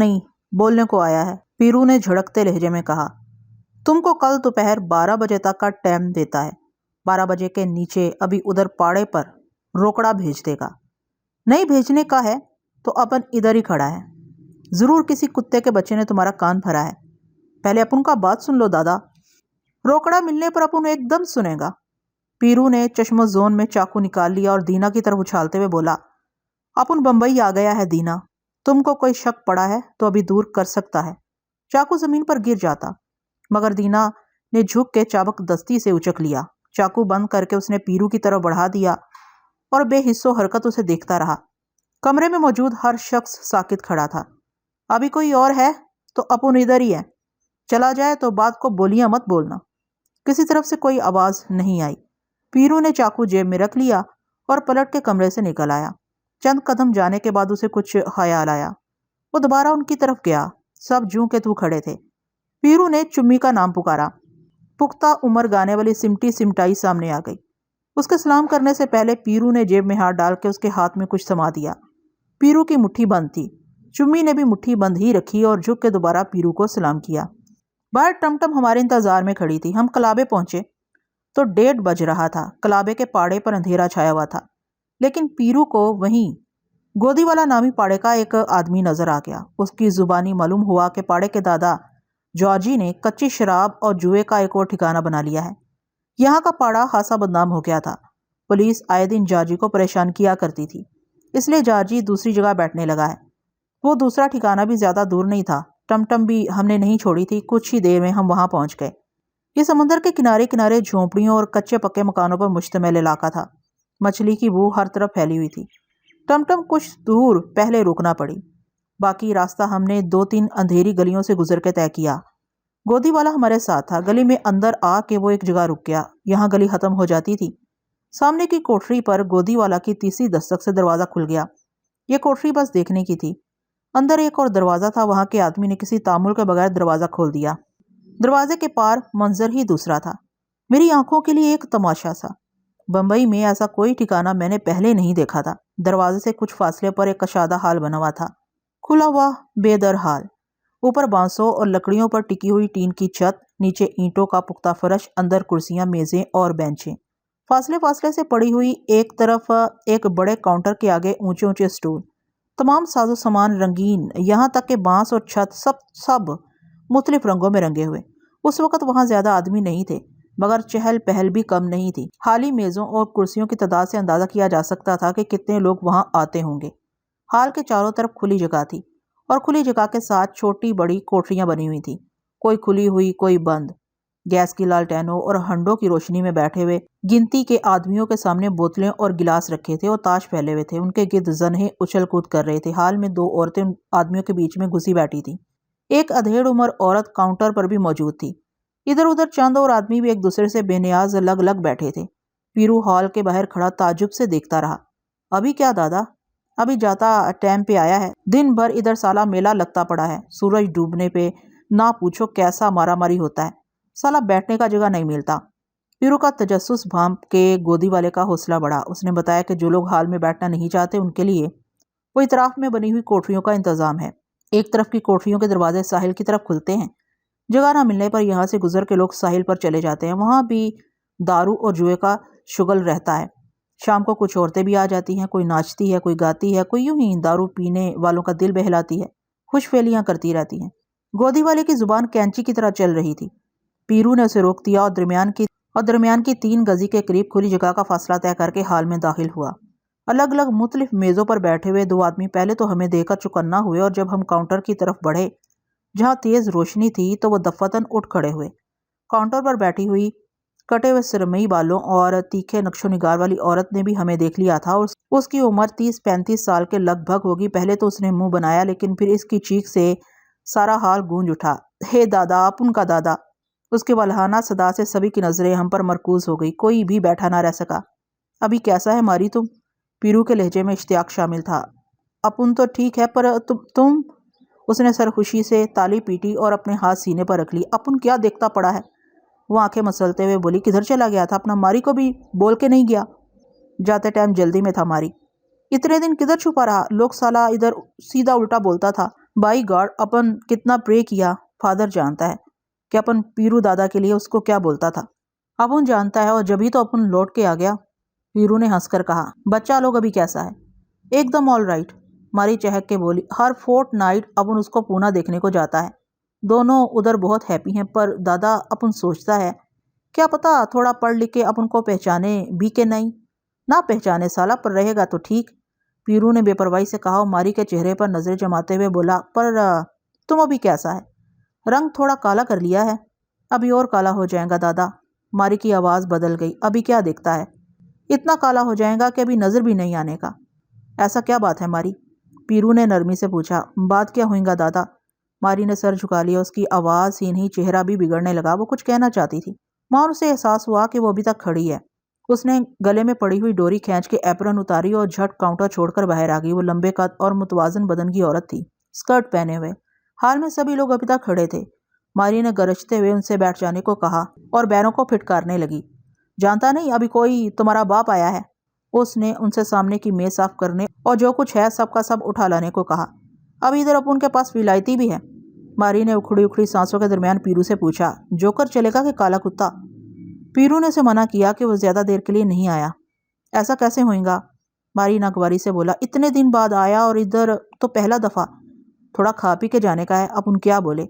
नहीं, बोलने को आया है, पीरू ने झड़कते लहजे में कहा। तुमको कल दोपहर 12 बजे तक का टाइम देता है। 12 बजे के नीचे अभी उधर पाड़े पर रोकड़ा भेज देगा। नहीं भेजने का है तो अपन इधर ही खड़ा है। जरूर किसी कुत्ते के बच्चे ने तुम्हारा कान भरा है। पहले अपन का बात सुन लो दादा। रोकड़ा मिलने पर अपन एकदम सुनेगा। पीरू ने चश्मो जोन में चाकू निकाल लिया और दीना की तरफ उछालते हुए बोला, अपन बंबई आ गया है दीना। तुमको कोई शक पड़ा है तो अभी दूर कर सकता है। चाकू जमीन पर गिर जाता, मगर दीना ने झुक के चाबुक दस्ती से उचक लिया। चाकू बंद करके उसने पीरू की तरफ बढ़ा दिया और बेहिस्सो हरकत उसे देखता रहा। कमरे में मौजूद हर शख्स साकित खड़ा था। अभी कोई और है तो अपन इधर ही है। चला जाए तो बात को बोलियां मत बोलना। किसी तरफ से कोई आवाज नहीं आई। पीरू ने चाकू जेब में रख लिया और पलट के कमरे से निकल आया। चंद कदम जाने के बाद उसे कुछ ख्याल आया। वो दोबारा उनकी तरफ गया। सब जूं के तू खड़े थे। पीरू ने चुम्मी का नाम पुकारा। पुख्ता उम्र गाने वाली सिमटी सिमटाई सामने आ गई। उसके सलाम करने से पहले पीरू ने जेब में हाथ डाल के उसके हाथ में कुछ थमा दिया। पीरू की मुट्ठी बंद थी। चुम्मी ने भी मुट्ठी बंद ही रखी और झुक के दोबारा पीरू को सलाम किया। बाहर टमटम हमारे इंतजार में खड़ी थी। हम कलाबे पहुंचे तो 1:30 बज रहा था। कलाबे के पाड़े पर अंधेरा छाया हुआ था, लेकिन पीरू को वहीं गोदी वाला नामी पाड़े का एक आदमी नजर आ गया। उसकी जुबानी मालूम हुआ कि पाड़े के दादा जॉर्जी ने कच्ची शराब और जुए का एक और ठिकाना बना लिया है। यहाँ का पाड़ा खासा बदनाम हो गया था। पुलिस आए दिन जॉर्जी को परेशान किया करती थी, इसलिए जॉर्जी दूसरी जगह बैठने लगा है। वो दूसरा ठिकाना भी ज्यादा दूर नहीं था। टमटम भी हमने नहीं छोड़ी थी। कुछ ही देर में हम वहां पहुंच गए। ये समुद्र के किनारे किनारे झोंपड़ियों और कच्चे पक्के मकानों पर मुश्तमिल इलाका था। मछली की बू हर तरफ फैली हुई थी। टमटम कुछ दूर पहले रुकना पड़ी। बाकी रास्ता हमने 2-3 अंधेरी गलियों से गुजर के तय किया। गोदी वाला हमारे साथ था। गली में अंदर आके वो एक जगह रुक गया। यहाँ गली खत्म हो जाती थी। सामने की कोठरी पर गोदी वाला की तीसरी दस्तक से दरवाजा खुल गया। ये कोठरी बस देखने की थी। अंदर एक और दरवाजा था। वहां के आदमी ने किसी तामुल के बगैर दरवाजा खोल दिया। दरवाजे के पार मंजर ही दूसरा था। मेरी आंखों के लिए एक तमाशा सा। बंबई में ऐसा कोई ठिकाना मैंने पहले नहीं देखा था। दरवाजे से कुछ फासले पर एक कशादा हाल बना हुआ था। खुला हुआ बेदर हाल। ऊपर बांसों और लकड़ियों पर टिकी हुई टीन की छत, नीचे ईंटों का पुख्ता फर्श, अंदर कुर्सियां, मेजें और बेंचें। फासले फासले से पड़ी हुई एक तरफ एक बड़े काउंटर के आगे ऊंचे ऊंचे स्टूल। तमाम साजो सामान रंगीन, यहाँ तक के बांस और छत सब मुख्तलिफ रंगों में रंगे हुए। उस वक्त वहां ज्यादा आदमी नहीं थे, मगर चहल पहल भी कम नहीं थी। खाली मेजों और कुर्सियों की तादाद से अंदाजा किया जा सकता था कि कितने लोग वहां आते होंगे। हाल के चारों तरफ खुली जगह थी और खुली जगह के साथ छोटी बड़ी कोठरियां बनी हुई थी, कोई खुली हुई कोई बंद। गैस की लालटेनों और हंडों की रोशनी में बैठे हुए गिनती के आदमियों के सामने बोतलें और गिलास रखे थे और ताश फैले हुए थे। उनके गिर्द जन्हे उछल कूद कर रहे थे। हाल में 2 औरतें उन आदमियों के बीच में घुसी बैठी थी। एक अधेड़ उम्र औरत काउंटर पर भी मौजूद थी। इधर उधर चंद और आदमी भी एक दूसरे से बेनियाज अलग अलग बैठे थे। पीरू हॉल के बाहर खड़ा ताज्जुब से देखता रहा। अभी क्या दादा? अभी जाता टाइम पे आया है। दिन भर इधर साला मेला लगता पड़ा है। सूरज डूबने पे ना पूछो कैसा मारामारी होता है। साला बैठने का जगह नहीं मिलता। पीरू का तजस्सुस भांप के गोदी वाले का हौसला बढ़ा। उसने बताया कि जो लोग हाल में बैठना नहीं चाहते उनके लिए वो इतराफ में बनी हुई कोठरियों का इंतजाम है। एक तरफ की कोठरियों के दरवाजे साहिल की तरफ खुलते हैं। जगह ना मिलने पर यहाँ से गुजर के लोग साहिल पर चले जाते हैं। वहाँ भी दारू और जुए का शुगल रहता है। शाम को कुछ औरतें भी आ जाती हैं। कोई नाचती है, कोई गाती है, कोई यूं ही दारू पीने वालों का दिल बहलाती है, खुशफेलियां करती रहती हैं। गोदी वाले की जुबान कैंची की तरह चल रही थी। पीरू ने उसे रोक दिया और दरमियान की 3 गजी के करीब खुली जगह का फासला तय करके हाल में दाखिल हुआ। अलग अलग मुख्तलिफ मेजों पर बैठे हुए 2 आदमी पहले तो हमें देखकर चौकन्ना हुए और जब हम काउंटर की तरफ बढ़े जहाँ तेज रोशनी थी तो वो दफतन उठ खड़े हुए। काउंटर पर बैठी हुई कटे हुए सरमई बालों और तीखे नक्शो निगार वाली औरत ने भी हमें देख लिया था और उसकी उम्र 30-35 साल के लगभग होगी। पहले तो उसने मुंह बनाया, लेकिन फिर इसकी चीख से सारा हाल गूंज उठा। हे दादा, अपन का दादा। उसके वल्हाना सदा से सभी की नजरें हम पर मरकूज हो गई। कोई भी बैठा ना रह सका। अभी कैसा है मारी तुम? पीरू के लहजे में इश्तियाक शामिल था। अपन तो ठीक है, पर तुम? उसने सरखुशी से ताली पीटी और अपने हाथ सीने पर रख ली। अपन क्या देखता पड़ा है? वो आंखें मसलते हुए बोली, किधर चला गया था? अपना मारी को भी बोल के नहीं गया? जाते टाइम जल्दी में था मारी। इतने दिन किधर छुपा रहा? लोग साला इधर सीधा उल्टा बोलता था। बाई गॉड, अपन कितना प्रे किया, फादर जानता है कि अपन पीरू दादा के लिए उसको क्या बोलता था। अपन जानता है और जब ही तो अपन लौट के आ गया। पीरू ने हंसकर कहा, बच्चा लोग अभी कैसा है? एकदम ऑल राइट, मारी चहक के बोली। हर फोर्ट नाइट अपन उसको पूना देखने को जाता है। दोनों उधर बहुत हैप्पी हैं, पर दादा अपन सोचता है क्या पता थोड़ा पढ़ लिख के अपन को पहचाने भी के नहीं। ना पहचाने साला, पर रहेगा तो ठीक। पीरू ने बेपरवाही से कहा और मारी के चेहरे पर नजरें जमाते हुए बोला, पर तुम अभी कैसा है? रंग थोड़ा काला कर लिया है। अभी और काला हो जाएगा दादा। मारी की आवाज़ बदल गई। अभी क्या दिखता है? इतना काला हो जाएगा कि अभी नज़र भी नहीं आने का। ऐसा क्या बात है मारी? पीरू ने नरमी से पूछा। बात क्या होएगा दादा? मारी ने सर झुका लिया। उसकी आवाज़ ही नहीं, चेहरा भी बिगड़ने लगा। वो कुछ कहना चाहती थी, मगर उसे एहसास हुआ कि वो अभी तक खड़ी है। उसने गले में पड़ी हुई डोरी खींच के एप्रन उतारी और झट काउंटर छोड़कर बाहर आ गई। वो लंबे कद और मुतवाजन बदन की औरत थी, स्कर्ट पहने हुए। हाल में सभी लोग अभी तक खड़े थे। मारी ने गरजते हुए उनसे बैठ जाने को कहा और बैरों को फिटकारने लगी। जानता नहीं, अभी कोई तुम्हारा बाप आया है। उसने उनसे सामने की मेज साफ करने और जो कुछ है सबका सब उठा लाने को कहा। अब इधर अपन के पास विलायती भी है। मारी ने उखड़ी उखड़ी सांसों के दरमियान पीरू से पूछा, जोकर चलेगा कि काला कुत्ता? पीरू ने उसे मना किया कि वो ज्यादा देर के लिए नहीं आया। ऐसा कैसे होएगा? मारी नागवारी से बोला, इतने दिन बाद आया और इधर तो पहला दफा। थोड़ा खा पी के जाने का है। अपन क्या बोले?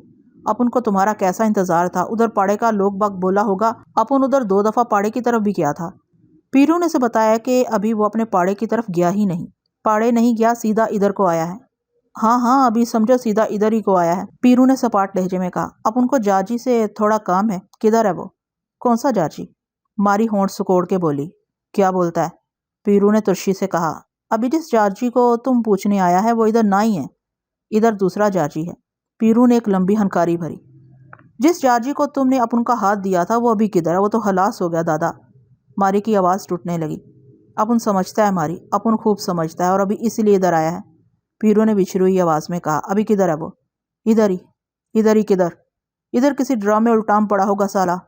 अपन को तुम्हारा कैसा इंतजार था? उधर पाड़े का लोग बाग बोला होगा अपन उधर 2 दफा पाड़े की तरफ भी गया था। पीरू ने उसे बताया कि अभी वो अपने पाड़े की तरफ गया ही नहीं। पाड़े नहीं गया, सीधा इधर को आया है। हाँ हाँ, अभी समझो सीधा इधर ही को आया है। पीरू ने सपाट लहजे में कहा। अपन को जाजी से थोड़ा काम है। किधर है वो? कौन सा जाजी? मारी होंठ सुकोड़ के बोली। क्या बोलता है? पीरू ने तुर्शी से कहा, अभी जिस जाजी को तुम पूछने आया है वो इधर ना ही है। इधर दूसरा जाजी है। पीरू ने एक लंबी हंकारी भरी। जिस जाजी को तुमने अपन का हाथ दिया था वो अभी किधर है? वो तो हलास हो गया दादा। मारी की आवाज़ टूटने लगी। अपन समझता है मारी, अपन खूब समझता है और अभी इसीलिए इधर आया है। पीरू ने बिछड़ी हुई आवाज़ में कहा, अभी किधर है वो? इधर ही। इधर ही किधर? इधर किसी ड्राम में उल्टाम पड़ा होगा साला।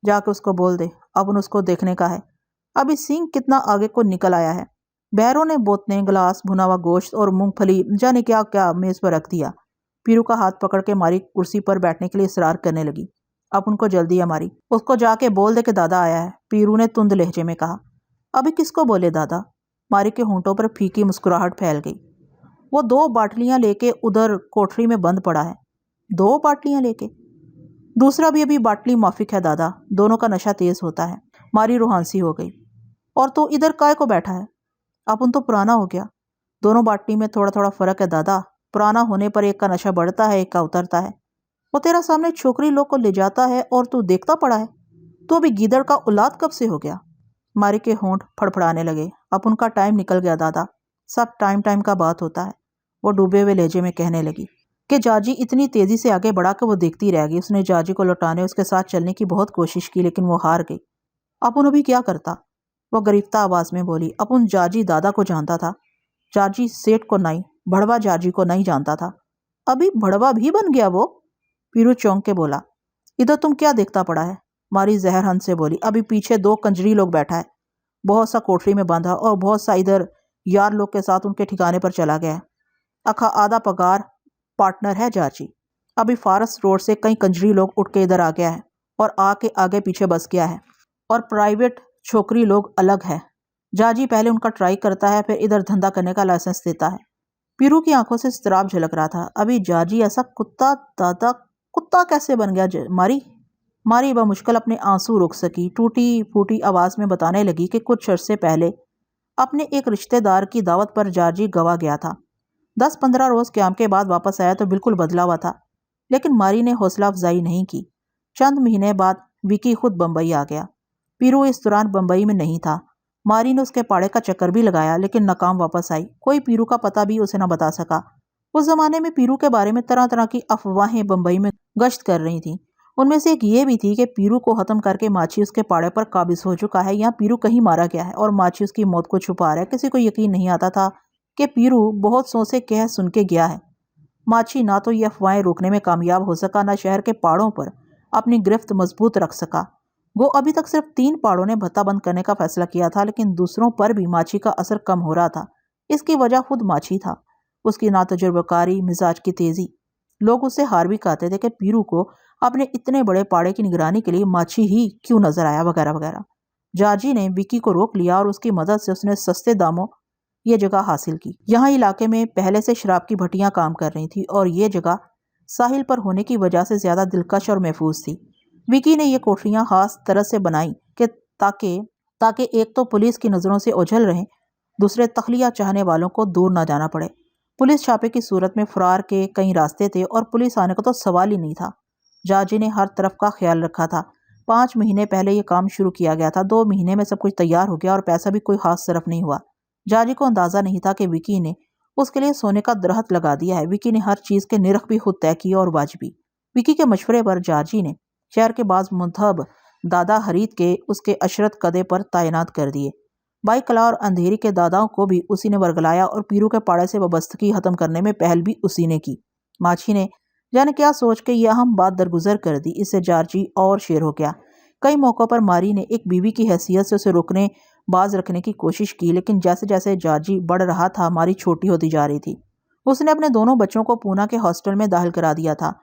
जाके उसको बोल दे, अपन उसको देखने का है। अभी सिंह कितना आगे को निकल आया है। बहरों ने बोतलें, गिलास, भुना हुआ गोश्त और मूंगफली जाने क्या क्या मेज पर रख दिया। पीरू का हाथ पकड़ के मारी कुर्सी पर बैठने के लिए इसरार करने लगी। अब उनको जल्दी है मारी, उसको जाके बोल दे कि दादा आया है। पीरू ने तुंद लहजे में कहा। अभी किसको बोले दादा? मारी के होंठों पर फीकी मुस्कुराहट फैल गई। वो 2 बाटलियां लेके उधर कोठरी में बंद पड़ा है। 2 बाटलियां लेके? दूसरा भी अभी बाटली माफिक है दादा। दोनों का नशा तेज होता है। मारी रूहानसी हो गई। और तो इधर काय को बैठा है? अपन तो पुराना हो गया। दोनों बाटली में थोड़ा थोड़ा फर्क है दादा। पुराना होने पर एक का नशा बढ़ता है, एक का उतरता है। वो तेरा सामने छोकरी लोग को ले जाता है और तू देखता पड़ा है। तो अभी गीदड़ का औलाद कब से हो गया? मारी के होंठ फड़फड़ाने लगे। अब उनका टाइम निकल गया दादा। सब टाइम टाइम का बात होता है। वो डूबे हुए लहजे में कहने लगी कि जाजी इतनी तेजी से आगे बढ़ा के वो देखती रह गई। उसने जाजी को लौटाने, उसके साथ चलने की बहुत कोशिश की, लेकिन वो हार गई। अपन अभी क्या करता? वो गिरफ्ता आवाज में बोली। अपन जाजी दादा को जानता था, जाजी सेठ को नहीं, भड़वा जाजी को नहीं जानता था। अभी भड़वा भी बन गया वो? पीरू चौंक के बोला। इधर तुम क्या देखता पड़ा है? मारी जहर हंस से बोली। अभी पीछे 2 कंजरी लोग बैठा है, बहुत सा कोठरी में बांधा और बहुत सा इधर यार लोग के साथ उनके ठिकाने पर चला गया है। अखा आधा पगार पार्टनर है जाजी। अभी फारस रोड से कई कंजरी लोग उठ के इधर आ गया है और आके आगे पीछे बस गया है। और प्राइवेट छोकरी लोग अलग है। जाजी पहले उनका ट्राई करता है, फिर इधर धंधा करने का लाइसेंस देता है। पीरू की आंखों से इस्तराब झलक रहा था। अभी जाजी ऐसा कुत्ता दादा, कुत्ता कैसे बन गया? मारी मारी बमुश्किल अपने आंसू रोक सकी। टूटी फूटी आवाज में बताने लगी कि कुछ अरसे पहले अपने एक रिश्तेदार की दावत पर जाजी गवा गया था। 10-15 रोज क्याम के बाद वापस आया तो बिल्कुल बदला हुआ था। लेकिन मारी ने हौसला अफजाई नहीं की। चंद महीने बाद विकी खुद बम्बई आ गया। पीरू इस दौरान बम्बई में नहीं था। मारी ने उसके पाड़े का चक्कर भी लगाया, लेकिन नाकाम वापस आई। कोई पीरू का पता भी उसे न बता सका। उस जमाने में पीरू के बारे में तरह तरह की अफवाहें बम्बई में गश्त कर रही थीं। उनमें से एक ये भी थी कि पीरू को खत्म करके माची उसके पाड़े पर काबिज हो चुका है, या पीरू कहीं मारा गया है और माची उसकी मौत को छुपा रहा है। किसी को यकीन नहीं आता था कि पीरू बहुत सौ से कह सुन के गया है। माची ना तो ये अफवाहें रोकने में कामयाब हो सका, ना शहर के पहाड़ों पर अपनी गिरफ्त मजबूत रख सका। वो अभी तक सिर्फ 3 पहाड़ों ने भत्ता बंद करने का फैसला किया था, लेकिन दूसरों पर भी माची का असर कम हो रहा था। इसकी वजह खुद माची था। उसकी नातजुर्बाकारी, मिजाज की तेजी। लोग उससे हार भी कहते थे कि पीरू को अपने इतने बड़े पाड़े की निगरानी के लिए माछी ही क्यों नजर आया, वगैरह वगैरह। जार्जी ने विकी को रोक लिया और उसकी मदद से उसने सस्ते दामों ये जगह हासिल की। यहाँ इलाके में पहले से शराब की भट्टियां काम कर रही थी और ये जगह साहिल पर होने की वजह से ज्यादा दिलकश और महफूज थी। विकी ने ये कोठरियां खास तरह से बनाई कि ताकि ताकि एक तो पुलिस की नज़रों से ओझल रहें, दूसरे तखलिया चाहने वालों को दूर ना जाना पड़े। पुलिस छापे की सूरत में फरार के कई रास्ते थे और पुलिस आने का तो सवाल ही नहीं था। जार्जी ने हर तरफ का ख्याल रखा था। 5 महीने पहले ये काम शुरू किया गया था। 2 महीने में सब कुछ तैयार हो गया और पैसा भी कोई खास सरफ नहीं हुआ। जार्जी को अंदाजा नहीं था कि विकी ने उसके लिए सोने का दरख्त लगा दिया है। विकी ने हर चीज के निरख भी खुद तय किए और वाजबी। विकी के मशवरे पर जार्जी ने शहर के बाज मुंतखब दादा हरीत के उसके अशरत कदे पर तैनात कर दिए। बाई कला और अंधेरी के दादाओं को भी उसी ने वर्गलाया और पीरू के पाड़े से वाबस्तगी खत्म करने में पहल भी उसी ने की। माछी ने जाने क्या सोच के यह अहम बात दरगुजर कर दी। इससे जार्जी और शेर हो गया। कई मौक़ों पर मारी ने एक बीवी की हैसियत से उसे रोकने बाज रखने की कोशिश की, लेकिन जैसे जैसे जार्जी बढ़ रहा था मारी छोटी होती जा रही थी। उसने अपने दोनों बच्चों को पूना के हॉस्टल में दाखिल करा दिया था।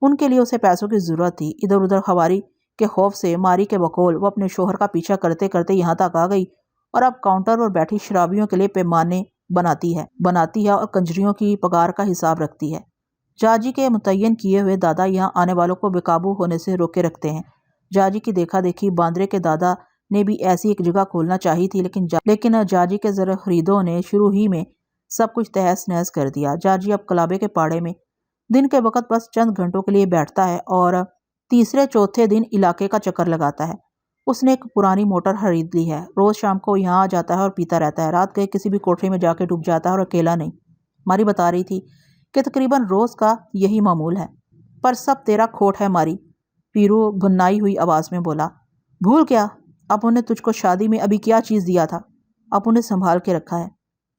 उनके लिए उसे पैसों की जरूरत थी। इधर उधर खबारी के खौफ से मारी के बकौल वो अपने शोहर का पीछा करते करते यहाँ तक आ गई और अब काउंटर पर बैठी शराबियों के लिए पैमाने बनाती है और कंजरियों की पगार का हिसाब रखती है। जार्जी के मुतय्यन किए हुए दादा यहाँ आने वालों को बेकाबू होने से रोके रखते हैं। जार्जी की देखा देखी बांद्रे के दादा ने भी ऐसी एक जगह खोलना चाहिए थी, लेकिन जार्जी के जरा खरीदों ने शुरू ही में सब कुछ तहस नहस कर दिया। जार्जी अब कलाबे के पाड़े में दिन के वक्त बस चंद घंटों के लिए बैठता है और तीसरे चौथे दिन इलाके का चक्कर लगाता है। उसने एक पुरानी मोटर खरीद ली है। रोज शाम को यहाँ आ जाता है और पीता रहता है। रात गए किसी भी कोठरी में जाके डूब जाता है और अकेला नहीं। मारी बता रही थी कि तकरीबन रोज का यही मामूल है। पर सब तेरा खोट है मारी, पीरू भुन्नाई हुई आवाज में बोला। भूल क्या? अबू ने तुझको शादी में अभी क्या चीज दिया था? अबू ने संभाल के रखा है।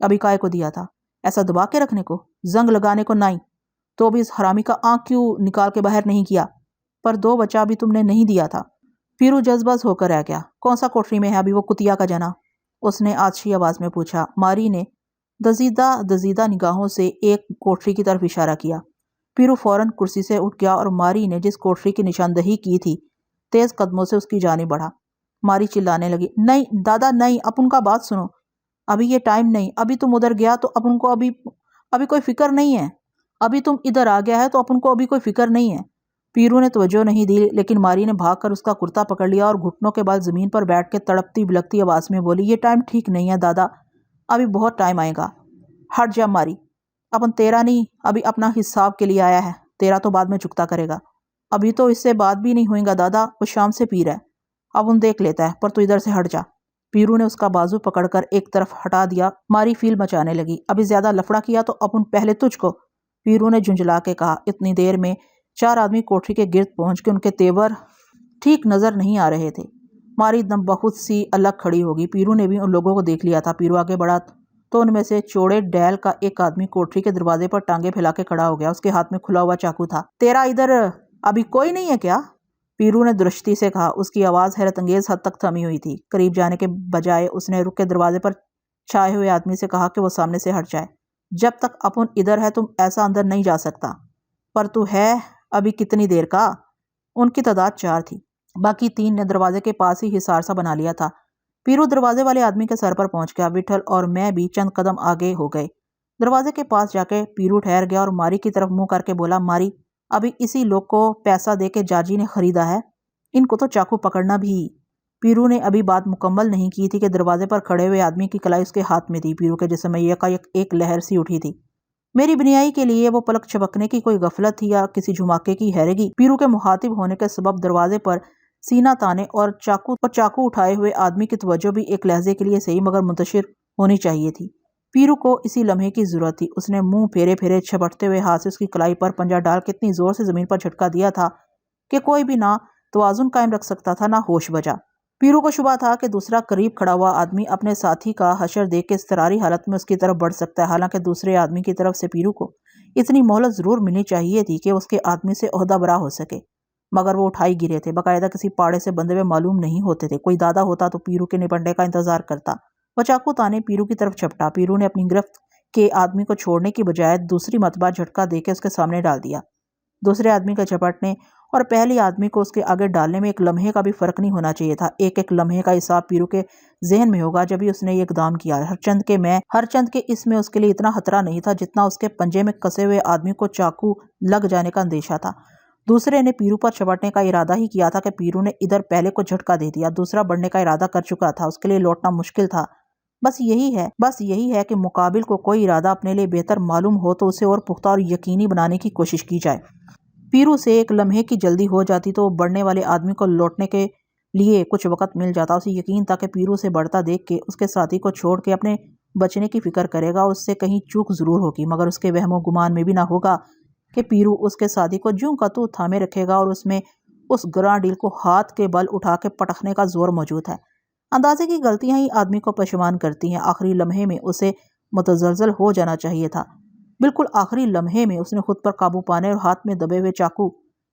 अभी काय को दिया था? ऐसा दबा के रखने को, जंग लगाने को नहीं? तो अभी इस हरामी का आंख क्यों निकाल के बाहर नहीं किया? पर 2 बच्चा अभी तुमने नहीं दिया था। पीरू जज्बाज होकर रह गया। कौन सा कोठरी में है अभी वो कुतिया का जना? उसने आछी आवाज में पूछा। मारी ने दजीदा निगाहों से एक कोठरी की तरफ इशारा किया। पीरू फौरन कुर्सी से उठ गया और मारी ने जिस कोठरी की निशानदही की थी तेज कदमों से उसकी जानिब बढ़ा। मारी चिल्लाने लगी, नहीं दादा नहीं, अपन का बात सुनो। अभी ये टाइम नहीं। अभी तुम उधर गया तो अपन को अभी कोई फिक्र नहीं है। अभी तुम इधर आ गया है तो अपन को अभी कोई फिक्र नहीं है। पीरू ने तवज्जो नहीं दी, लेकिन मारी ने भागकर उसका कुर्ता पकड़ लिया और घुटनों के बल जमीन पर बैठ के तड़पती बिलखती आवाज में बोली, ये टाइम ठीक नहीं है दादा, अभी बहुत टाइम आएगा। हट जा मारी, अपन तेरा नहीं अभी अपना हिसाब के लिए आया है। तेरा तो बाद में चुकता करेगा। अभी तो इससे बात भी नहीं होएगा दादा, वो शाम से पी रहा है। अब उन देख लेता है, पर तू इधर से हट जा। पीरू ने उसका बाजू पकड़कर एक तरफ हटा दिया। मारी फील मचाने लगी। अभी ज्यादा लफड़ा किया तो अपन पहले तुझको। पीरू ने झुंझला के कहा। इतनी देर में 4 आदमी कोठरी के गिर्द पहुंच के उनके तेवर ठीक नजर नहीं आ रहे थे। मारी एकदम बहुत सी अलग खड़ी होगी। पीरू ने भी उन लोगों को देख लिया था। पीरू आगे बढ़ा तो उनमें से चौड़े डैल का एक आदमी कोठरी के दरवाजे पर टांगे फैला के खड़ा हो गया। उसके हाथ में खुला हुआ चाकू था। तेरा इधर अभी कोई नहीं है क्या? पीरू ने दुरुस्ती से कहा। उसकी आवाज हैरत अंगेज हद तक थमी हुई थी। करीब जाने के बजाय उसने रुक के दरवाजे पर छाए हुए आदमी से कहा कि वो सामने से हट जाए। जब तक अपन इधर है तुम ऐसा अंदर नहीं जा सकता। पर तू है अभी कितनी देर का? उनकी तादाद 4 थी। बाकी 3 ने दरवाजे के पास ही हिसार सा बना लिया था। पीरू दरवाजे वाले आदमी के सर पर पहुंच गया। विठल और मैं भी चंद कदम आगे हो गए। दरवाजे के पास जाके पीरू ठहर गया और मारी की तरफ मुंह करके बोला, मारी अभी इसी लोग को पैसा दे के जार्जी ने खरीदा है। इनको तो चाकू पकड़ना भी। पीरू ने अभी बात मुकम्मल नहीं की थी कि दरवाजे पर खड़े हुए आदमी की कलाई उसके हाथ में थी। पीरू के जिस्म में एक लहर सी उठी थी। मेरी बिनियाई के लिए वो पलक झपकने की कोई गफलत थी या किसी झुमाके की हैरगी? पीरू के मुखातिब होने के सबब दरवाजे पर सीना ताने और चाकू उठाए हुए आदमी की तवज्जो भी एक लहजे के लिए सही मगर मुंतशिर होनी चाहिए थी। पीरू को इसी लम्हे की जरूरत थी। उसने मुंह फेरे फेरे झपटते हुए हाथ से उसकी कलाई पर पंजा डाल के इतनी जोर से जमीन पर झटका दिया था कि कोई भी ना तवाजुन कायम रख सकता था ना होश बजा। पीरू को शुबा था कि दूसरा करीब खड़ा हुआ आदमी अपने साथी का हशर देख के इस्तरारी हालत में उसकी तरफ बढ़ सकता है। हालांकि दूसरे आदमी की तरफ से पीरू को इतनी मोहलत जरूर मिलनी चाहिए थी कि उसके आदमी से ओहदा बरा हो सके, मगर वो उठाई गिरे थे। बाकायदा किसी पाड़े से बंधे हुए मालूम नहीं होते थे। कोई दादा होता तो पीरू के निपटने का इंतजार करता। वह चाकू ताने पीरू की तरफ झपटा। पीरू ने अपनी गिरफ्त के आदमी को छोड़ने की बजाय दूसरी मर्तबा झटका देके उसके सामने डाल दिया। दूसरे आदमी के झपटने और पहले आदमी को उसके आगे डालने में एक लम्हे का भी फर्क नहीं होना चाहिए था। एक एक लम्हे का हिसाब पीरू के जहन में होगा जब भी उसने ये इकदाम किया। हरचंद के इसमें उसके लिए इतना खतरा नहीं था जितना उसके पंजे में कसे हुए आदमी को चाकू लग जाने का अंदेशा था। दूसरे ने पीरू पर चपटने का इरादा ही किया था कि पीरू ने इधर पहले को झटका दे दिया। दूसरा बढ़ने का इरादा कर चुका था, उसके लिए लौटना मुश्किल था। बस यही है कि मुकाबिल को कोई इरादा अपने लिए बेहतर मालूम हो तो उसे और पुख्ता और यकीनी बनाने की कोशिश की जाए। पीरू से एक लम्हे की जल्दी हो जाती तो बढ़ने वाले आदमी को लौटने के लिए कुछ वक्त मिल जाता। उसे यकीन था कि पीरू से बढ़ता देख के उसके साथी को छोड़ के अपने बचने की फिक्र करेगा। उससे कहीं चूक जरूर होगी, मगर उसके वहमो गुमान में भी ना होगा कि पीरू उसके साथी को जूं का तू थामे रखेगा और उसमें उस ग्रां डील को हाथ के बल उठा के पटकने का जोर मौजूद है। अंदाजे की गलतियां ही आदमी को पशेमान करती हैं। आखिरी लम्हे में उसे मुतजलजल हो जाना चाहिए था। बिल्कुल आखिरी लम्हे में उसने खुद पर काबू पाने और हाथ में दबे हुए चाकू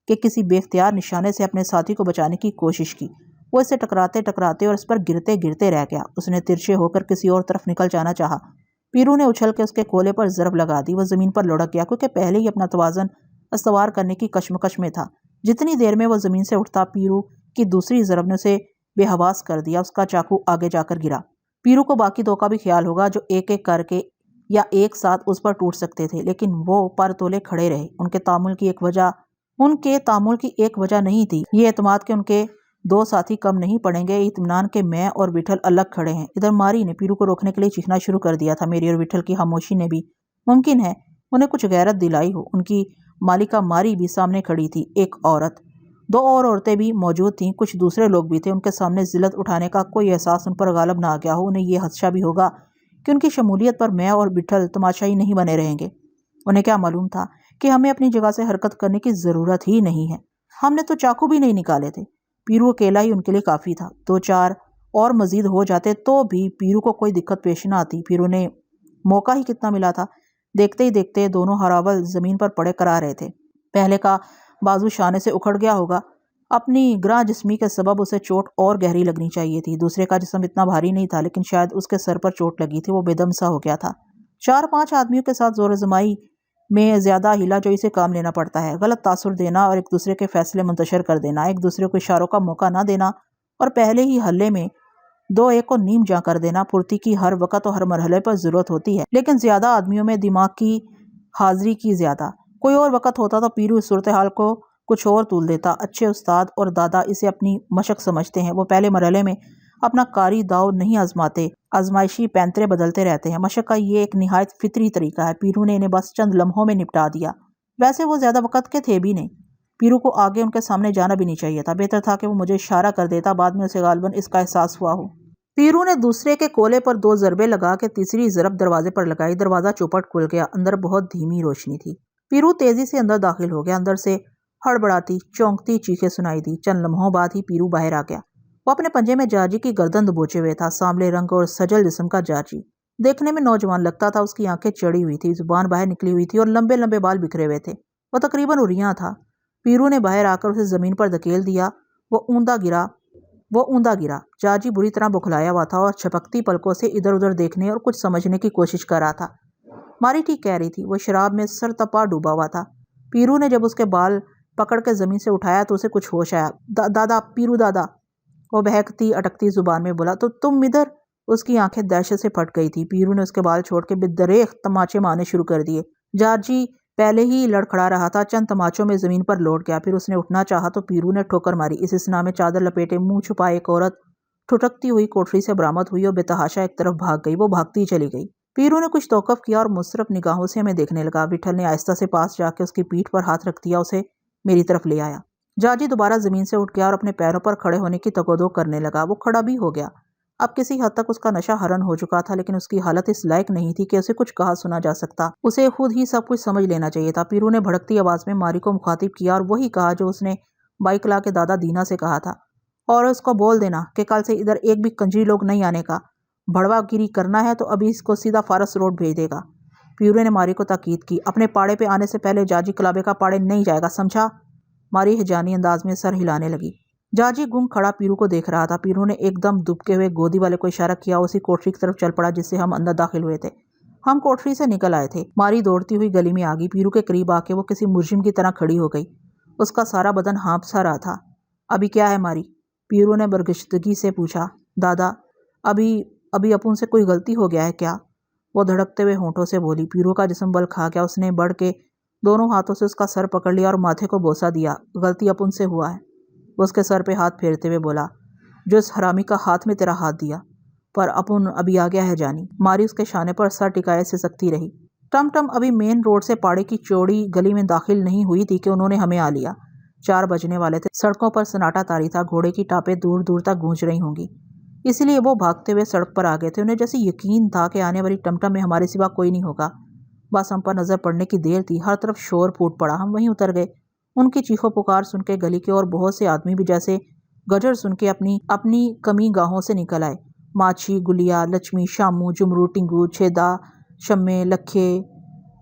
के किसी बेख्तियार निशाने से अपने साथी को बचाने की कोशिश की। वो इससे टकराते टकराते और इस पर गिरते गिरते रह गया। उसने तिरछे होकर किसी और तरफ निकल जाना चाहा। पीरू ने उछल के उसके कोले पर ज़रब लगा दी। वह ज़मीन पर लुढ़क गया क्योंकि पहले ही अपना तवाज़न अस्तवार करने की कश्मकश में था। जितनी देर में वह ज़मीन से उठता, पीरू की दूसरी ज़रब ने उसे बेहवास कर दिया। उसका चाकू आगे जाकर गिरा। पीरू को बाकी दो का भी ख्याल होगा जो एक एक करके या एक साथ उस पर टूट सकते थे, लेकिन वो पर तोले खड़े रहे। उनके तामुल की एक वजह नहीं थी। ये एतमाद के उनके दो साथी कम नहीं पड़ेंगे, इत्मीनान के मैं और विठल अलग खड़े हैं। इधर मारी ने पीरू को रोकने के लिए चीखना शुरू कर दिया था। मेरी और विठल की खामोशी ने भी मुमकिन है उन्हें कुछ गैरत दिलाई हो। उनकी मालिका मारी भी सामने खड़ी थी। एक औरत, दो और औरतें भी मौजूद थीं। कुछ दूसरे लोग भी थे। उनके सामने जिल्लत उठाने का कोई एहसास उन पर गालब ना आ गया हो। उन्हें यह हदशा भी होगा कि उनकी शमूलियत पर मैं और विठल तमाशाई नहीं बने रहेंगे। उन्हें क्या मालूम था कि हमें अपनी जगह से हरकत करने की ज़रूरत ही नहीं है। हमने तो चाकू भी नहीं निकाले थे। पीरू अकेला ही उनके लिए काफ़ी था। दो चार और मजीद हो जाते तो भी पीरू को कोई दिक्कत पेश न आती। पीरू ने मौका ही कितना मिला था। देखते ही देखते दोनों हरावल ज़मीन पर पड़े करा रहे थे। पहले का बाजू शाने से उखड़ गया होगा। अपनी ग्रां जिस्मी के सबब उसे चोट और गहरी लगनी चाहिए थी। दूसरे का जिस्म इतना भारी नहीं था, लेकिन शायद उसके सर पर चोट लगी थी। वो बेदम सा हो गया था। 4-5 आदमियों के साथ जोर जमाई में ज़्यादा हिलाजोई से काम लेना पड़ता है। गलत तासुर देना और एक दूसरे के फैसले मुंतशर कर देना, एक दूसरे को इशारों का मौका ना देना और पहले ही हल्ले में दो एक को नीम जा कर देना फुर्ती की हर वक्त और हर मरहले पर ज़रूरत होती है, लेकिन ज़्यादा आदमियों में दिमाग की हाजिरी की ज़्यादा। कोई और वक्त होता तो पीरू इस सूरत हाल को कुछ और तूल देता। अच्छे उस्ताद और दादा इसे अपनी मशक समझते हैं। वो पहले मरहले में अपना कारी दाव नहीं आजमाते, आजमाइशी पैंतरे बदलते रहते हैं। मशक का ये एक निहायत फितरी तरीका है। पीरू ने इन्हें बस चंद लम्हों में निपटा दिया। वैसे वो ज़्यादा वक्त के थे भी नहीं। पीरू को आगे उनके सामने जाना भी नहीं चाहिए था। बेहतर था कि वो मुझे इशारा कर देता, बाद में उसे गालबन इसका एहसास हुआ हो। पीरू ने दूसरे के कोले पर 2 ज़रबे लगा के तीसरी ज़रब दरवाजे पर लगाई। दरवाज़ा चौपट खुल गया। अंदर बहुत धीमी रोशनी थी। पीरू तेजी से अंदर दाखिल हो गया। अंदर से हड़बड़ाती चौंकती चीखें सुनाई दी। चंद लम्हों बाद ही पीरू बाहर आ गया। वो अपने पंजे में जाजी की गर्दन दबोचे हुए था। सांवले रंग और सजल जिस्म का जाजी देखने में नौजवान लगता था। उसकी आंखें चढ़ी हुई थी, जुबान बाहर निकली हुई थी और लंबे लंबे बाल बिखरे हुए थे। वो तकरीबन उरियां था। पीरू ने बाहर आकर उसे जमीन पर धकेल दिया। वो ऊंधा गिरा। जाजी बुरी तरह बुखलाया हुआ था और छपकती पलकों से इधर उधर देखने और कुछ समझने की कोशिश कर रहा था। मारी ठीक कह रही थी। वो शराब में सरतपा डूबा हुआ था। पीरू ने जब उसके बाल पकड़ के जमीन से उठाया तो उसे कुछ होश आया। दादा, पीरू दादा, वो बहकती अटकती जुबान में बोला। तो तुम इधर? उसकी आंखें दहशत से फट गई थी। पीरू ने उसके बाल छोड़ के बेदरेख तमाचे मारने शुरू कर दिए। जार्जी पहले ही लड़खड़ा रहा था। चंद तमाचों में जमीन पर लौट गया। फिर उसने उठना चाहा तो पीरू ने ठोकर मारी। इस स्ना में चादर लपेटे मुंह छुपाए एक औरत ठुठकती हुई कोठरी से बरामद हुई और बेतहाशा एक तरफ भाग गई। वो भागती चली गई। पीरू ने कुछ तौकफ किया और मुसरफ निगाहों से हमें देखने लगा। विठल ने आहिस्ता से पास जाके उसकी पीठ पर हाथ रख दिया, उसे मेरी तरफ ले आया। जाजी दोबारा जमीन से उठ गया और अपने पैरों पर खड़े होने की तकोदो करने लगा। वो खड़ा भी हो गया। अब किसी हद तक उसका नशा हरन हो चुका था, लेकिन उसकी हालत इस लायक नहीं थी कि उसे कुछ कहा सुना जा सकता। उसे खुद ही सब कुछ समझ लेना चाहिए था। पीरू ने भड़कती आवाज में मारी को मुखातिब किया और वही कहा जो उसने बाइक ला के दादा दीना से कहा था, और उसको बोल देना कि कल से इधर एक भी कंजरी लोग नहीं आने का। भड़वागिरी करना है तो अभी इसको सीधा फारस रोड भेज देगा। पीरू ने मारी को ताकीद की। अपने पाड़े पे आने से पहले जाजी कलाबे का पाड़े नहीं जाएगा, समझा? मारी हिजानी अंदाज में सर हिलाने लगी। जाजी गुम खड़ा पीरू को देख रहा था। पीरू ने एकदम दुबके हुए गोदी वाले को इशारा किया। उसी कोठरी की तरफ चल पड़ा जिससे हम अंदर दाखिल हुए थे। हम कोठरी से निकल आए थे। मारी दौड़ती हुई गली में आ गई। पीरू के करीब आके वो किसी मुजरिम की तरह खड़ी हो गई। उसका सारा बदन हाँफ सा रहा था। अभी क्या है मारी? पीरू ने बरगिश्तगी से पूछा। दादा, अभी अभी अपुन से कोई गलती हो गया है क्या? वो धड़कते हुए होंठों से बोली। पीरू का जिस्म बल खा गया। उसने बढ़ के दोनों हाथों से उसका सर पकड़ लिया और माथे को बोसा दिया। गलती अपुन से हुआ है। वो उसके सर पे हाथ फेरते हुए बोला। जो इस हरामी का हाथ में तेरा हाथ दिया, पर अपुन अभी आ गया है जानी। मारी उसके शाने पर सर टिकाए से सकती रही। टमटम अभी मेन रोड से पाड़े की चौड़ी गली में दाखिल नहीं हुई थी कि उन्होंने हमें आ लिया। 4 बजने वाले थे। सड़कों पर सन्नाटा तारी था। घोड़े की टापें दूर दूर तक गूंज रही होंगी, इसलिए वो भागते हुए सड़क पर आ गए थे। उन्हें जैसे यकीन था कि आने वाली टमटम में हमारे सिवा कोई नहीं होगा। बस हम पर नजर पड़ने की देर थी। हर तरफ शोर फूट पड़ा। हम वहीं उतर गए। उनकी चीखों पुकार सुन के गली के और बहुत से आदमी भी जैसे गजर सुन के अपनी अपनी कमी गाहों से निकल आए। माछी, गुलिया, लक्ष्मी, शामू, जुमरू, टिंगू, छेदा, शम्मे, लखे,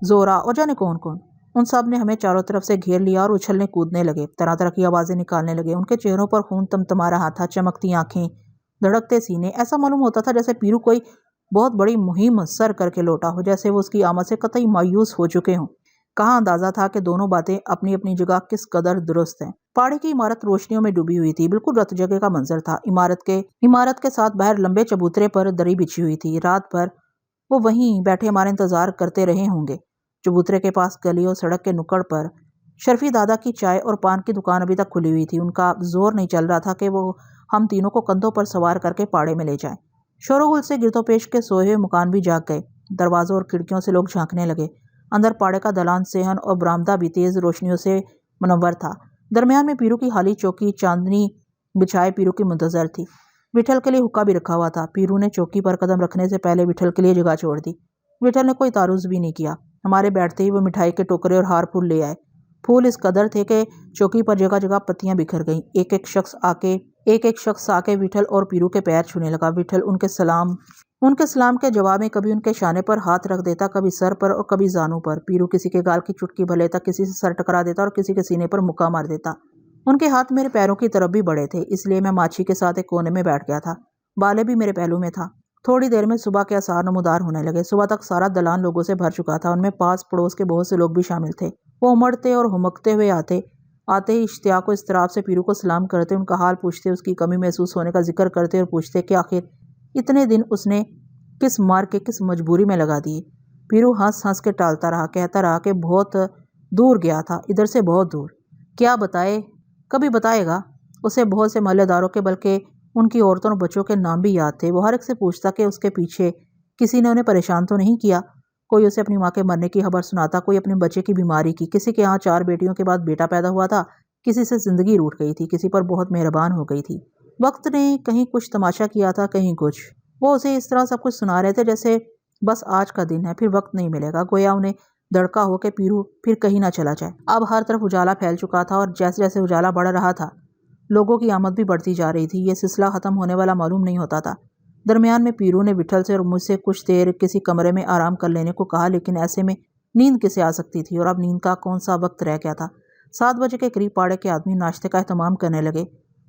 जोरा और जाने कौन कौन, उन सब ने हमें चारों तरफ से घेर लिया और उछलने कूदने लगे। तरह तरह की आवाजें निकालने लगे। उनके चेहरों पर खून तमतमा रहा था। चमकती आंखें, धड़कते सीने। ऐसा मालूम होता था जैसे पीरू कोई बहुत बड़ी मुहिम सर करके लौटा हो, जैसे वो उसकी आमद से कतई मायूस हो चुके हों। कहाँ अंदाजा था कि दोनों बातें अपनी अपनी जगह किस कदर दुरुस्त हैं। पहाड़ी की इमारत रोशनियों में डूबी हुई थी। बिल्कुल रत जगह का मंजर था। इमारत के साथ बाहर लंबे चबूतरे पर दरी बिछी हुई थी। रात भर वो वहीं बैठे हमारा इंतजार करते रहे होंगे। चबूतरे के पास गली और सड़क के नुक्कड़ पर शर्फी दादा की चाय और पान की दुकान अभी तक खुली हुई थी। उनका जोर नहीं चल रहा था कि वो हम तीनों को कंधों पर सवार करके पाड़े में ले जाएं। शोरगुल से गिरदोपेश के सोए हुए मकान भी जाग गए। दरवाजों और खिड़कियों से लोग झांकने लगे। अंदर पाड़े का दलान, सेहन और बरामदा भी तेज रोशनियों से मुनव्वर था। दरमियान में पीरू की खाली चौकी चांदनी बिछाए पीरू की मुंतजर थी। विठल के लिए हुक्का भी रखा हुआ था। पीरू ने चौकी पर कदम रखने से पहले विठल के लिए जगह छोड़ दी। विठल ने कोई तारुज भी नहीं किया। हमारे बैठते ही वो मिठाई के टोकरे और हार फूल ले आए। फूल इस कदर थे कि चौकी पर जगह जगह पत्तियां बिखर गईं। एक एक शख्स आके विठल और पीरू के पैर छूने लगा। विठल उनके सलाम के जवाब में कभी उनके शाने पर हाथ रख देता, कभी सर पर और कभी जानू पर। पीरू किसी के गाल की चुटकी भर लेता, किसी से सर टकरा देता और किसी के सीने पर मुक्का मार देता। उनके हाथ मेरे पैरों की तरफ भी बड़े थे, इसलिए मैं माछी के साथ एक कोने में बैठ गया था। बाले भी मेरे पहलू में था। थोड़ी देर में सुबह के आसार नमूदार होने लगे। सुबह तक सारा दलान लोगों से भर चुका था। उनमें पास पड़ोस के बहुत से लोग भी शामिल थे। वो उमड़ते और हुमकते हुए आते ही इश्तियाक को इस्तराब से पीरू को सलाम करते, उनका हाल पूछते, उसकी कमी महसूस होने का जिक्र करते और पूछते कि आखिर इतने दिन उसने किस मार के किस मजबूरी में लगा दिए। पीरू हंस हंस के टालता रहा, कहता रहा कि बहुत दूर गया था, इधर से बहुत दूर। क्या बताए, कभी बताएगा। उसे बहुत से महल्लेदारों के बल्कि उनकी औरतों और बच्चों के नाम भी याद थे। वो हर एक से पूछता कि उसके पीछे किसी ने उन्हें परेशान तो नहीं किया। कोई उसे अपनी माँ के मरने की खबर सुनाता, कोई अपने बच्चे की बीमारी की। किसी के यहाँ 4 बेटियों के बाद बेटा पैदा हुआ था, किसी से जिंदगी रूठ गई थी, किसी पर बहुत मेहरबान हो गई थी। वक्त ने कहीं कुछ तमाशा किया था, कहीं कुछ। वो उसे इस तरह सब कुछ सुना रहे थे जैसे बस आज का दिन है, फिर वक्त नहीं मिलेगा। गोया उन्हें दड़का हो के पीरू फिर कहीं ना चला जाए। अब हर तरफ उजाला फैल चुका था और जैसे जैसे उजाला बढ़ रहा था, लोगों की आमद भी बढ़ती जा रही थी। ये सिलसिला खत्म होने वाला मालूम नहीं होता था। दरमियान में पीरू ने विठल से और मुझसे कुछ देर किसी कमरे में आराम कर लेने को कहा, लेकिन ऐसे में नींद किसे आ सकती थी और अब नींद का कौन सा वक्त रह गया था। 7 बजे के करीब पाड़े के आदमी नाश्ते का एहतमाम करने लगे।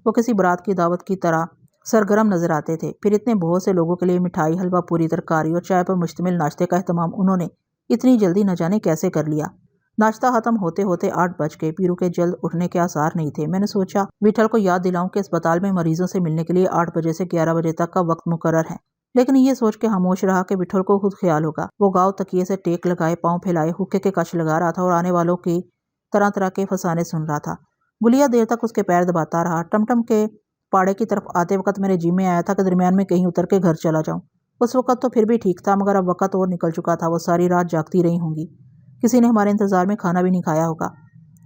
वो किसी बारात की दावत की तरह सरगर्म नजर आते थे। फिर इतने बहुत से लोगों के लिए मिठाई, हलवा पूरी, तरकारी और चाय पर मुश्तमिल नाश्ते का एहतमाम उन्होंने इतनी जल्दी न जाने कैसे कर लिया। नाश्ता खत्म होते होते 8 बज गए। पीरू के जल्द उठने के आसार नहीं थे। मैंने सोचा विठल को याद दिलाऊं कि अस्पताल में मरीजों से मिलने के लिए 8 बजे से 11 बजे तक का वक्त मुकर्रर है, लेकिन ये सोच के खामोश रहा कि विठल को खुद ख्याल होगा। वो गाँव तकिए से टेक लगाए, पाँव फैलाए, हुक्के के कश लगा रहा था और आने वालों की तरह तरह के फसाने सुन रहा था। गुलिया देर तक उसके पैर दबाता रहा। टमटम के पाड़े की तरफ आते वक्त मेरे जी में आया था कि दरमियान में कहीं उतर के घर चला जाऊं। उस वक्त तो फिर भी ठीक था, मगर अब वक्त और निकल चुका था। वो सारी रात जागती रही होंगी। किसी ने हमारे इंतजार में खाना भी नहीं खाया होगा।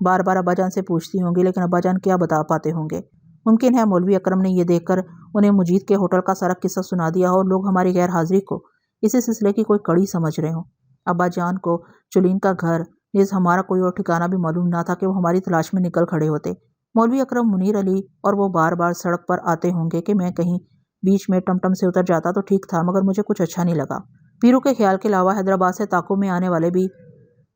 बार बार अब्बाजान से पूछती होंगी, लेकिन अब्बाजान क्या बता पाते होंगे। मुमकिन है मौलवी अकरम ने यह देखकर उन्हें मुजीद के होटल का सारा किस्सा सुना दिया हो और लोग हमारी गैर हाजिरी को इसी सिलसिले की कोई कड़ी समझ रहे हों। अब्बाजान को चुलीन का घर नीज हमारा कोई और ठिकाना भी मालूम ना था कि वो हमारी तलाश में निकल खड़े होते। मौलवी अकरम, मुनीर अली और वो बार बार सड़क पर आते होंगे कि मैं कहीं बीच में टमटम से उतर जाता तो ठीक था, मगर मुझे कुछ अच्छा नहीं लगा। पीरू के ख्याल के अलावा हैदराबाद से ताकू में आने वाले भी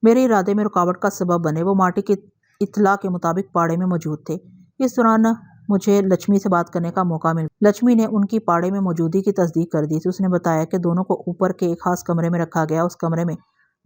मेरे इरादे में रुकावट का सबब बने। वो माटी की इत्तला के मुताबिक पाड़े में मौजूद थे। इस दौरान मुझे लक्ष्मी से बात करने का मौका मिल गया। लक्ष्मी ने उनकी पाड़े में मौजूदगी की तस्दीक कर दी थी। उसने बताया कि दोनों को ऊपर के एक खास कमरे में रखा गया। उस कमरे में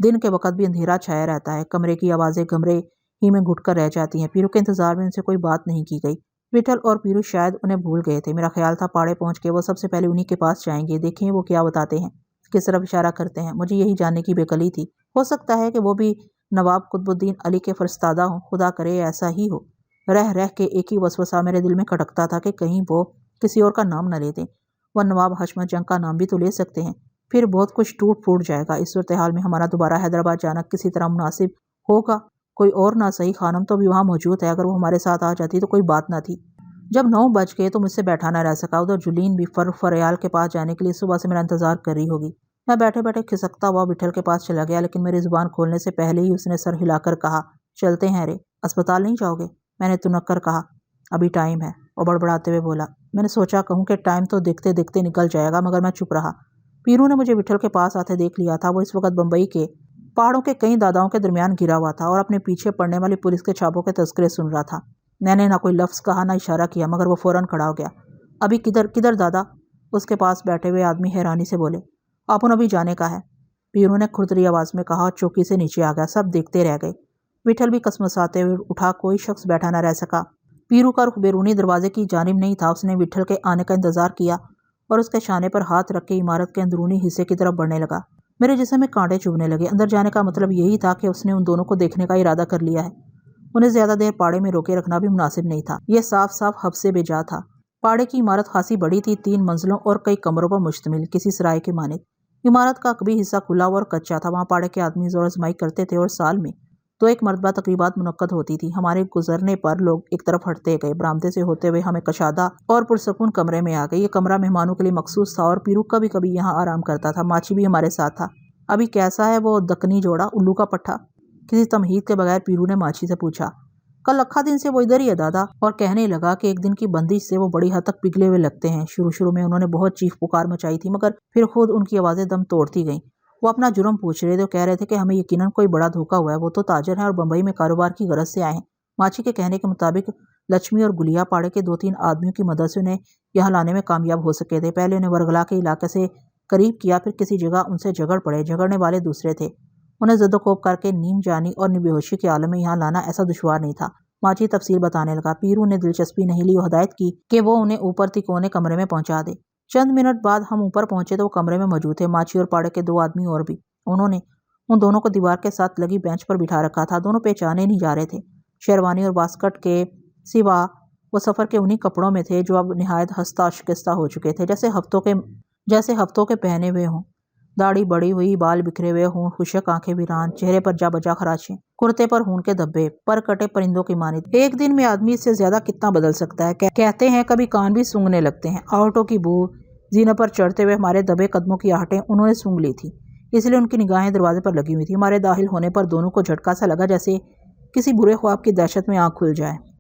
दिन के वक्त भी अंधेरा छाया रहता है। कमरे की आवाज़ें कमरे ही में घुटकर रह जाती हैं। पीरू के इंतजार में उनसे कोई बात नहीं की गई। विठल और पीरू शायद उन्हें भूल गए थे। मेरा ख्याल था पाड़े पहुंच के वो सबसे पहले उन्हीं के पास जाएंगे, देखें वो क्या बताते हैं, किस तरफ इशारा करते हैं। मुझे यही जानने की बेकली थी। हो सकता है कि वो भी नवाब कुतुबुद्दीन अली के फरिश्तादा हों। खुदा करे ऐसा ही हो। रह रह के एक ही वसवसा मेरे दिल में खटकता था कि कहीं वो किसी और का नाम न ले दें। वह नवाब हशमत जंग का नाम भी तो ले सकते हैं। फिर बहुत कुछ टूट फूट जाएगा। इस सूरत हाल में हमारा दोबारा हैदराबाद जाना किसी तरह मुनासिब होगा। कोई और ना सही, खानम तो भी वहाँ मौजूद है। अगर वो हमारे साथ आ जाती तो कोई बात ना थी। जब 9 बज गए तो मुझसे बैठा ना रह सका। उधर जुलीन भी फरयाल के पास जाने के लिए सुबह से मेरा इंतजार कर रही होगी। मैं बैठे बैठे खिसकता हुआ विठल के पास चला गया, लेकिन मेरी जुबान खोलने से पहले ही उसने सर हिलाकर कहा, चलते हैं रे, अस्पताल नहीं जाओगे? मैंने तुनक कर कहा, अभी टाइम है। और बड़बड़ाते हुए बोला। मैंने सोचा कहूँ कि टाइम तो देखते देखते निकल जाएगा, मगर मैं चुप रहा। पीरू ने मुझे विठल के पास आते देख लिया था। वो इस वक्त बम्बई के पहाड़ों के कई दादाओं के दरमियान गिरा हुआ था और अपने पीछे पड़ने वाली पुलिस के छापों के तस्करे सुन रहा था। मैंने ना कोई लफ्ज़ कहा ना इशारा किया, मगर वो फौरन खड़ा हो गया। अभी किधर किधर दादा? उसके पास बैठे हुए आदमी हैरानी से बोले। आपन अभी जाने का है, पीरू ने खुरदरी आवाज़ में कहा और चौकी से नीचे आ गया। सब देखते रह गए। विठल भी कसमसाते हुए उठा। कोई शख्स बैठा न रह सका। पीरू का रुख बैरूनी दरवाजे की जानिब नहीं था। उसने विठल के आने का इंतजार किया और उसके शाने पर हाथ रख के इमारत के अंदरूनी हिस्से की तरफ बढ़ने लगा। मेरे जिस्म में कांटे चुभने लगे। अंदर जाने का मतलब यही था कि उसने उन दोनों को देखने का इरादा कर लिया है। उन्हें ज्यादा देर पाड़े में रोके रखना भी मुनासिब नहीं था। यह साफ साफ हफ्से बेजा था। पाड़े की इमारत खासी बड़ी थी, 3 मंजिलों और कई कमरों पर मुश्तमिल, किसी सराय के मानिक। इमारत का कभी हिस्सा खुला हुआ और कच्चा था। वहाँ पाड़े के आदमी जोर आजमाई करते थे और साल में 2-1 मरतबा तकरीबात मुनक्कद होती थी। हमारे गुजरने पर लोग एक तरफ हटते गए। बरामदे से होते हुए हमें कशादा और पुरसकून कमरे में आ गए। ये कमरा मेहमानों के लिए मखसूस था और पीरू कभी कभी यहाँ आराम करता था। माची भी हमारे साथ था। अभी कैसा है वो दक्कनी जोड़ा, उल्लू का पट्ठा? किसी तमहीद के बगैर पीरू ने माची से पूछा। कल लखा दिन से वो इधर ही है दादा। और कहने लगा कि एक दिन की बंदिश से वो बड़ी हद तक पिघले हुए लगते हैं। शुरू में उन्होंने बहुत चीख पुकार मचाई थी, मगर फिर खुद उनकी आवाज़ें दम तोड़ती गईं। वो अपना जुर्म पूछ रहे थे। कह रहे थे कि हमें यकीनन कोई बड़ा धोखा हुआ है। वो तो ताजर हैं और बंबई में कारोबार की गरज से आए हैं। माची के कहने के मुताबिक लक्ष्मी और गुलिया पाड़े के 2-3 आदमियों की मदद से उन्हें यहाँ लाने में कामयाब हो सके थे। पहले उन्हें वरगला के इलाके से करीब किया, फिर किसी जगह उनसे झगड़ पड़े। झगड़ने वाले दूसरे थे। उन्हें जद्दोकोब करके नीम जानी और बेहोशी के आलम में यहाँ लाना ऐसा दुश्वार नहीं था। माची तफसील बताने लगा। पीरू ने दिलचस्पी नहीं ली और हिदायत की कि वो उन्हें ऊपर तिकोने कमरे में पहुंचा दे। चंद मिनट बाद हम ऊपर पहुंचे तो वो कमरे में मौजूद थे, माची और पाड़े के 2 आदमी और भी। उन्होंने उन दोनों को दीवार के साथ लगी बेंच पर बिठा रखा था। दोनों पहचाने नहीं जा रहे थे। शेरवानी और बास्कट के सिवा वो सफ़र के उन्हीं कपड़ों में थे जो अब निहायत हस्ता शिकस्ता हो चुके थे, जैसे हफ्तों के पहने हुए हों। दाढ़ी बड़ी हुई, बाल बिखरे हुए हों, खुशक आंखें वीरान, चेहरे पर जा बजा खराशें, कुर्ते पर खून के धब्बे, पर कटे परिंदों की मानित। एक दिन में आदमी इससे ज्यादा कितना बदल सकता है? कहते हैं कभी कान भी सूंघने लगते हैं। आहटों की बू, जीनों पर चढ़ते हुए हमारे दबे कदमों की आहटें उन्होंने सूंघ ली थी, इसलिए उनकी निगाहें दरवाजे पर लगी हुई थी। हमारे दाखिल होने पर दोनों को झटका सा लगा, जैसे किसी बुरे ख्वाब की दहशत में आंख खुल जाए।